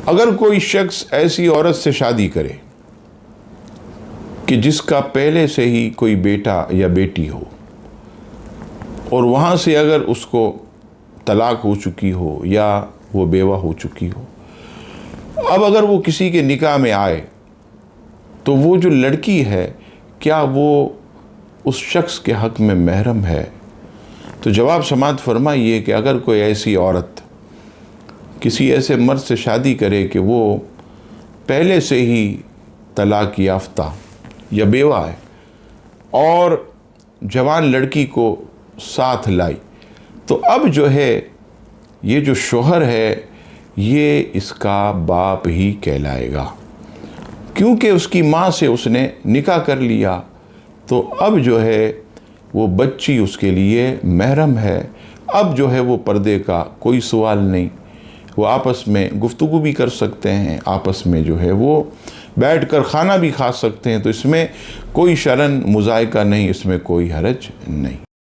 اگر کوئی شخص ایسی عورت سے شادی کرے کہ جس کا پہلے سے ہی کوئی بیٹا یا بیٹی ہو اور وہاں سے اگر اس کو طلاق ہو چکی ہو یا وہ بیوہ ہو چکی ہو، اب اگر وہ کسی کے نکاح میں آئے تو وہ جو لڑکی ہے کیا وہ اس شخص کے حق میں محرم ہے؟ تو جواب سماعت فرمائیے کہ اگر کوئی ایسی عورت کسی ایسے مرد سے شادی کرے کہ وہ پہلے سے ہی طلاق یافتہ یا بیوہ ہے اور جوان لڑکی کو ساتھ لائی، تو اب جو ہے یہ جو شوہر ہے یہ اس کا باپ ہی کہلائے گا، کیونکہ اس کی ماں سے اس نے نکاح کر لیا، تو اب جو ہے وہ بچی اس کے لیے محرم ہے۔ اب جو ہے وہ پردے کا کوئی سوال نہیں، وہ آپس میں گفتگو بھی کر سکتے ہیں، آپس میں جو ہے وہ بیٹھ کر کھانا بھی کھا سکتے ہیں، تو اس میں کوئی شرعاً مذائقہ نہیں، اس میں کوئی حرج نہیں۔